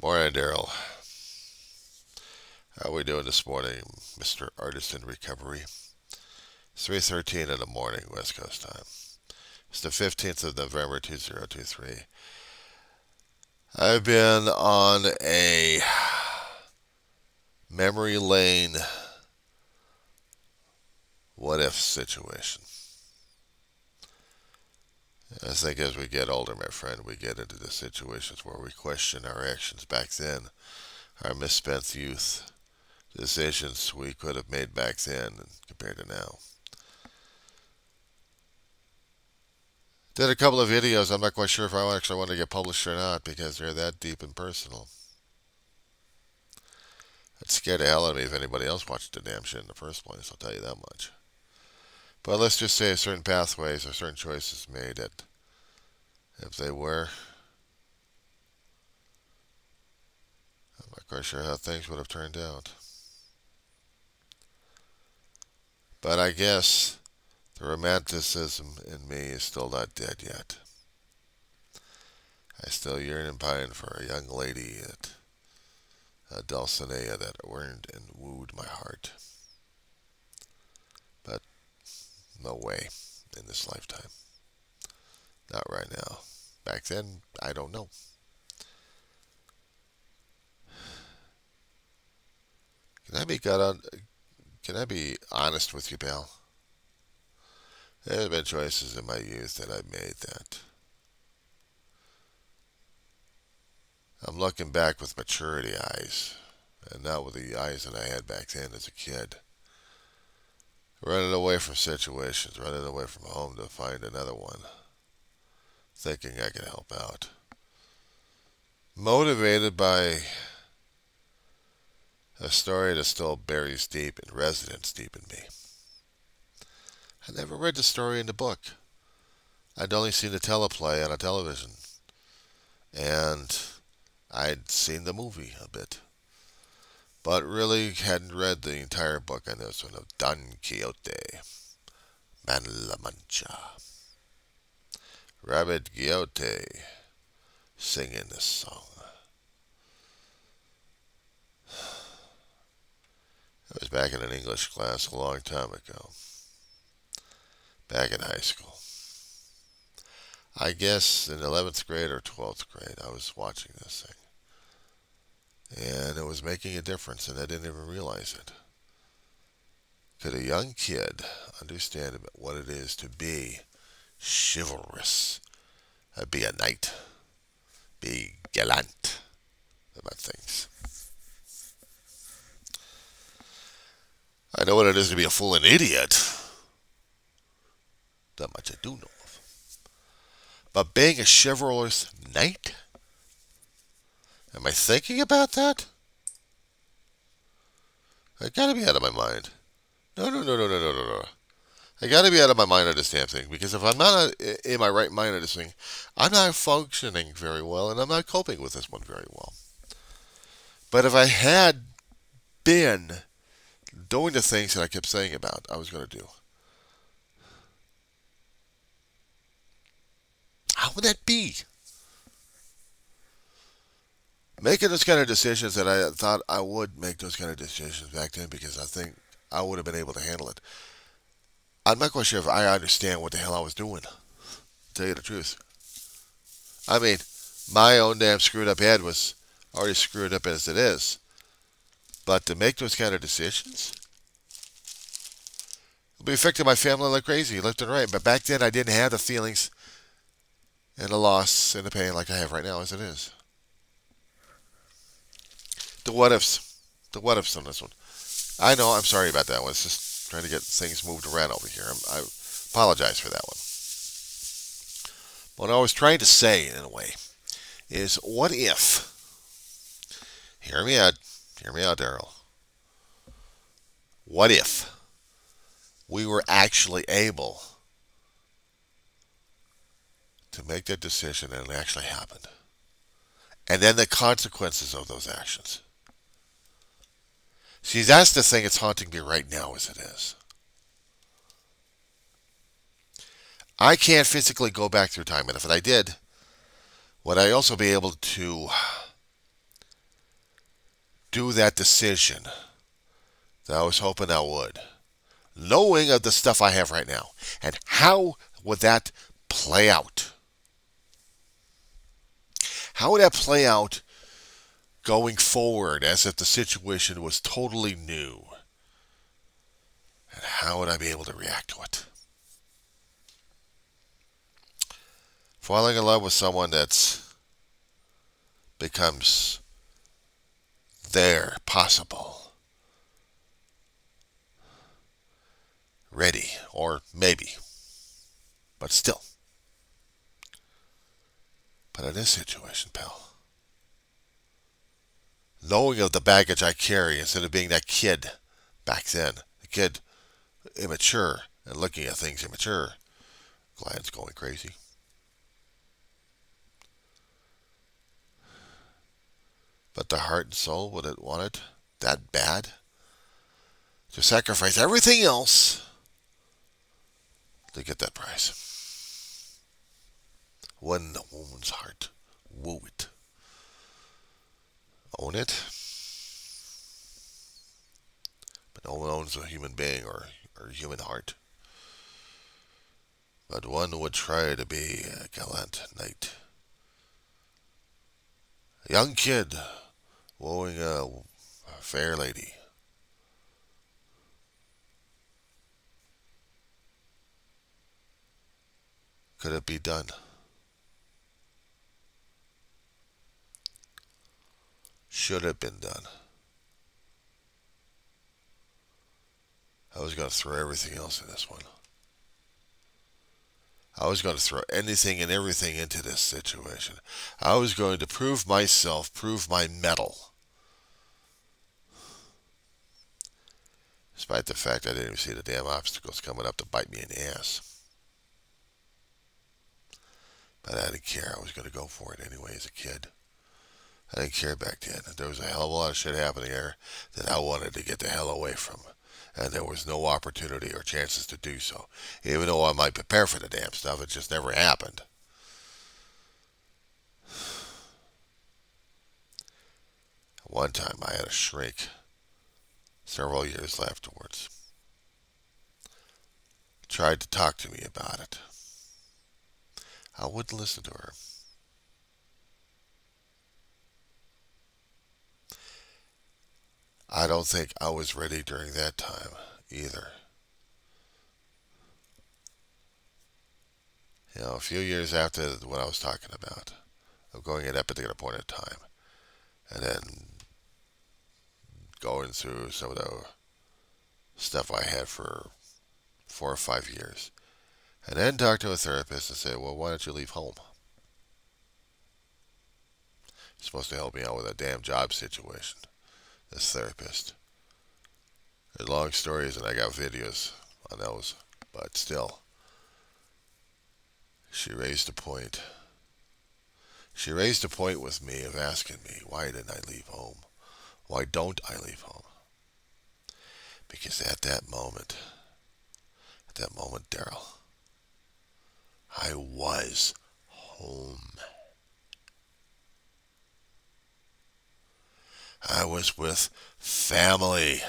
Morning, Daryl. How are we doing this morning, Mr. Artist in Recovery? It's 3:13 in the morning, West Coast time. It's the 15th of November, 2023. I've been on a memory lane what if situation. I think as we get older, my friend, we get into the situations where we question our actions back then, our misspent youth, decisions we could have made back then compared to now. Did a couple of videos. I'm not quite sure if I actually want to get published or not because they're that deep and personal. It scared the hell out of me if anybody else watched the damn shit in the first place, I'll tell you that much. But let's just say certain pathways or certain choices made that if they were, I'm not quite sure how things would have turned out. But I guess the romanticism in me is still not dead yet. I still yearn and pine for a young lady, a Dulcinea that earned and wooed my heart. But no way in this lifetime. Not right now. Back then, I don't know. Can I be got on? Can I be honest with you, pal? There have been choices in my youth that I made that I'm looking back with maturity eyes, and not with the eyes that I had back then as a kid. Running away from situations, running away from home to find another one, thinking I could help out. Motivated by a story that still buries deep and resonates deep in me. I never read the story in the book. I'd only seen the teleplay on a television. And I'd seen the movie a bit. But really hadn't read the entire book on this one of Don Quixote, Man La Mancha. Rabbit Quixote singing this song. I was back in an English class a long time ago. Back in high school. I guess in 11th grade or 12th grade, I was watching this thing. And it was making a difference, and I didn't even realize it. Could a young kid understand what it is to be chivalrous, be a knight, be gallant about things? I know what it is to be a fool and idiot. That much I do know of. But being a chivalrous knight? Am I thinking about that? I gotta be out of my mind. No. I gotta be out of my mind on this damn thing, because if I'm not in my right mind on this thing, I'm not functioning very well, and I'm not coping with this one very well. But if I had been doing the things that I kept saying about I was going to do, how would that be? Making those kind of decisions that I thought I would make those kind of decisions back then because I think I would have been able to handle it. I'm not quite sure if I understand what the hell I was doing, to tell you the truth. I mean, my own damn screwed up head was already screwed up as it is. But to make those kind of decisions, it'll be affecting my family like crazy, left and right. But back then, I didn't have the feelings and the loss and the pain like I have right now as it is. The what ifs. The what ifs on this one. I know, I'm sorry about that one. It's just trying to get things moved around over here. I apologize for that one. What I was trying to say, in a way, is what if, hear me out, Daryl. What if we were actually able to make that decision and it actually happened? And then the consequences of those actions. See, that's the thing that's haunting me right now as it is. I can't physically go back through time, and if I did, would I also be able to do that decision that I was hoping I would, knowing of the stuff I have right now? And how would that play out? How would that play out going forward as if the situation was totally new? And how would I be able to react to it? Falling in love with someone that's becomes there, possible, ready, or maybe, but still. But in this situation, pal, knowing of the baggage I carry instead of being that kid back then, the kid immature and looking at things immature, Glenn's going crazy. But the heart and soul, would it want it that bad? To sacrifice everything else to get that prize. Win the woman's heart. Woo it. Own it. But no one owns a human being or a human heart. But one would try to be a gallant knight. A young kid wooing a fair lady. Could it be done? Should have been done. I was going to throw everything else in this one. I was going to throw anything and everything into this situation. I was going to prove myself, prove my mettle. Despite the fact I didn't even see the damn obstacles coming up to bite me in the ass. But I didn't care. I was going to go for it anyway as a kid. I didn't care back then. There was a hell of a lot of shit happening there that I wanted to get the hell away from. And there was no opportunity or chances to do so. Even though I might prepare for the damn stuff, it just never happened. One time I had a shrink several years afterwards. Tried to talk to me about it. I wouldn't listen to her. I don't think I was ready during that time either. You know, a few years after what I was talking about, of going at that particular point in time, and then going through some of the stuff I had for 4 or 5 years, and then talk to a therapist and say, well, why don't you leave home? He's supposed to help me out with a damn job situation, this therapist. There's long stories, and I got videos on those, but still, she raised a point. She raised a point with me of asking me, why didn't I leave home? Why don't I leave home? Because at that moment, Daryl, I was home. I was with family.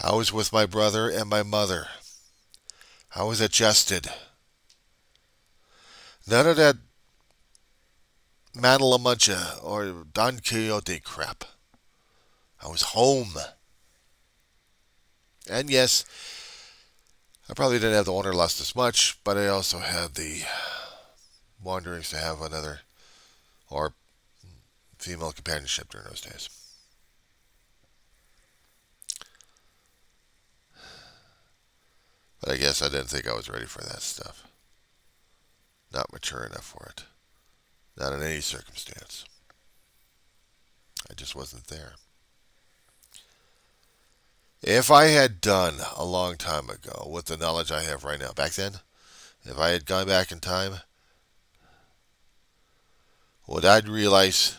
I was with my brother and my mother. I was adjusted. None of that Manalamuncha or Don Quixote crap. I was home. And yes, I probably didn't have the wanderlust as much, but I also had the wanderings to have another or female companionship during those days. But I guess I didn't think I was ready for that stuff. Not mature enough for it. Not in any circumstance. I just wasn't there. If I had done a long time ago with the knowledge I have right now, back then, if I had gone back in time, would I realize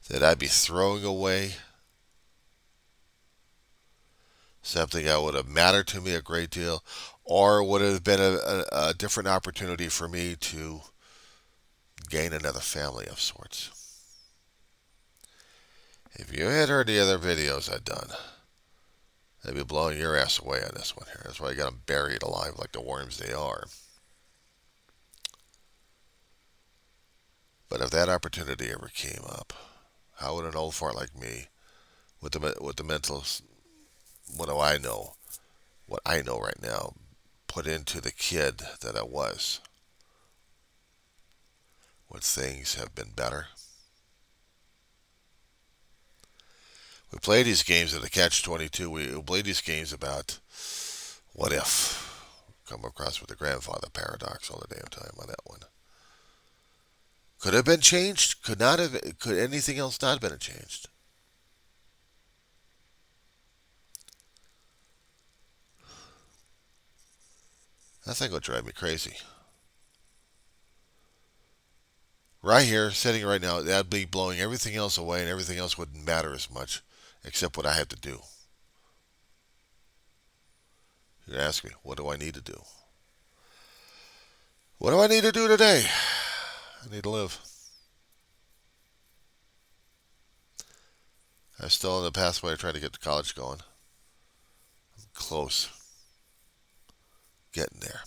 that I'd be throwing away something that would have mattered to me a great deal, or would it have been a different opportunity for me to gain another family of sorts? If you had heard the other videos I'd done, they'd be blowing your ass away on this one here. That's why I got them buried alive like the worms they are. But if that opportunity ever came up, how would an old fart like me, with the mental, what do I know? What I know right now, put into the kid that I was, would things have been better? We play these games at the Catch-22. We play these games about what if. Come across with the grandfather paradox all the damn time on that one. Could it have been changed? Could not have. Could anything else not have been changed? That thing would drive me crazy. Right here, sitting right now, that'd be blowing everything else away, and everything else wouldn't matter as much, except what I have to do. You ask me, what do I need to do? What do I need to do today? I need to live. I'm still on the pathway trying to get to college going. I'm close. Getting there.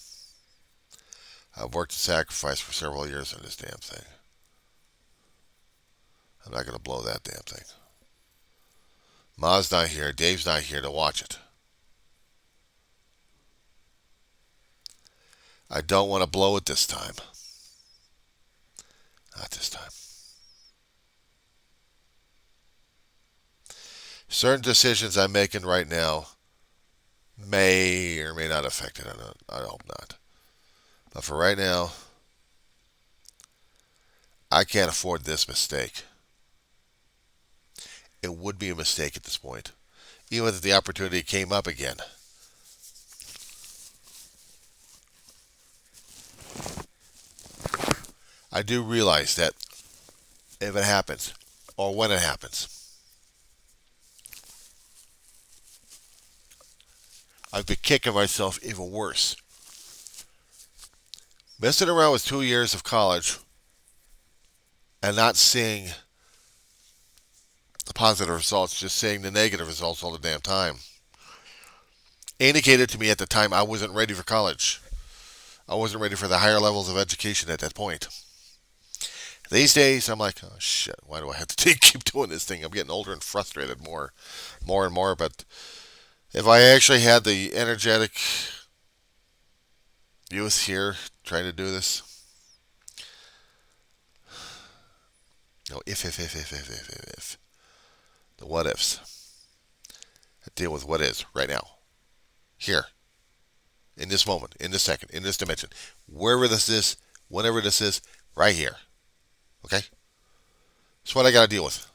I've worked and sacrificed for several years on this damn thing. I'm not going to blow that damn thing. Ma's not here. Dave's not here to watch it. I don't want to blow it this time. Not this time. Certain decisions I'm making right now may or may not affect it. I hope not. But for right now, I can't afford this mistake. It would be a mistake at this point, even if the opportunity came up again. I do realize that if it happens, or when it happens, I've been kicking myself even worse. Messing around with 2 years of college and not seeing the positive results, just seeing the negative results all the damn time, indicated to me at the time I wasn't ready for college. I wasn't ready for the higher levels of education at that point. These days, I'm like, oh shit, why do I have to keep doing this thing? I'm getting older and frustrated more and more. But if I actually had the energetic youth here trying to do this, if. The what ifs. I deal with what is right now. Here. In this moment. In this second. In this dimension. Wherever this is. Whenever this is. Right here. Okay? That's what I got to deal with.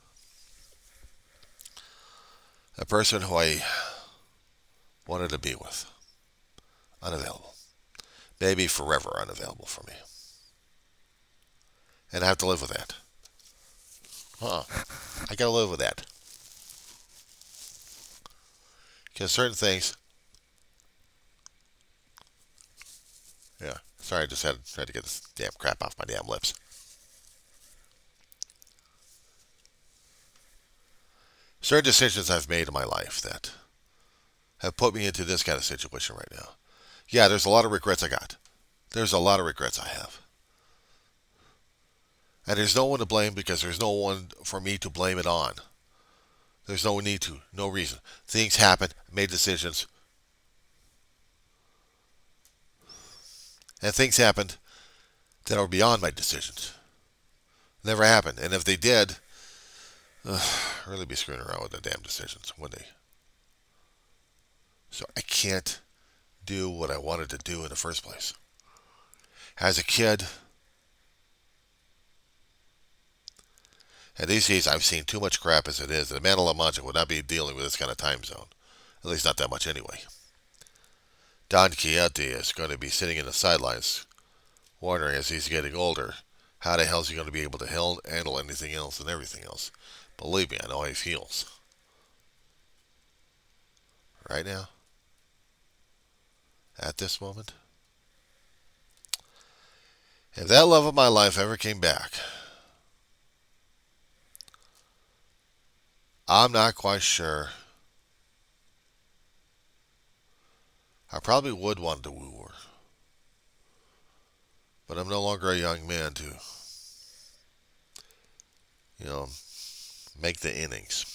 A person who I wanted to be with. Unavailable. Maybe forever unavailable for me. And I have to live with that. I got to live with that. Because certain things. Yeah. Sorry, I just tried to get this damn crap off my damn lips. Certain decisions I've made in my life that have put me into this kind of situation right now. Yeah, there's a lot of regrets I got. There's a lot of regrets I have. And there's no one to blame because there's no one for me to blame it on. There's no need to, no reason. Things happen, made decisions. And things happened that are beyond my decisions. Never happened. And if they did, really be screwing around with the damn decisions, wouldn't they? So I can't do what I wanted to do in the first place. As a kid, and these days I've seen too much crap as it is, and the man of La Mancha would not be dealing with this kind of time zone. At least not that much anyway. Don Quixote is going to be sitting in the sidelines, wondering as he's getting older, how the hell is he going to be able to handle anything else and everything else. Believe me, I know how he feels. Right now, at this moment, if that love of my life ever came back, I'm not quite sure. I probably would want to woo her, but I'm no longer a young man to, you know, make the innings.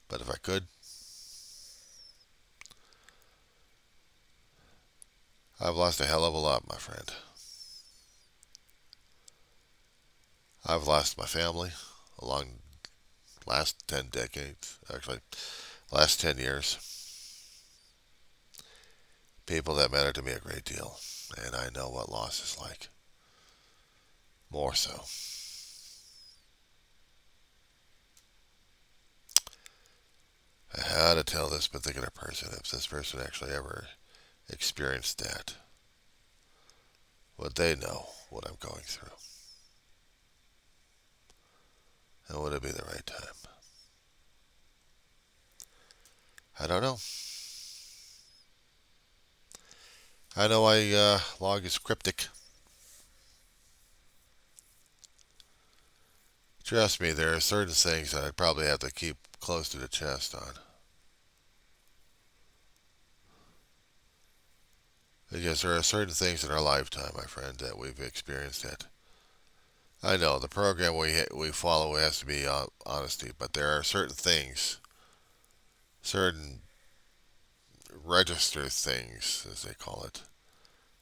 But if I could, I've lost a hell of a lot, my friend. I've lost my family along last 10 decades, actually, last 10 years. People that matter to me a great deal, and I know what loss is like. More so. How to tell this particular person if this person actually ever experienced that? Would they know what I'm going through? And would it be the right time? I don't know. I know my log is cryptic. Trust me, there are certain things that I probably have to keep close to the chest on. Because there are certain things in our lifetime, my friend, that we've experienced that. I know the program we follow has to be honesty, but there are certain things, certain register things, as they call it,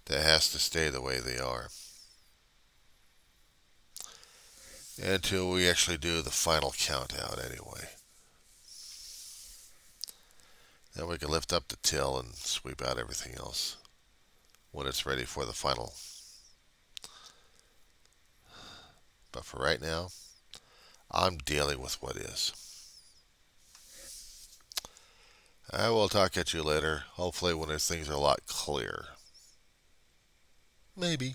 that has to stay the way they are until we actually do the final count out anyway. Then we can lift up the till and sweep out everything else when it's ready for the final. But for right now, I'm dealing with what is. I will talk at you later, hopefully when things are a lot clearer. Maybe.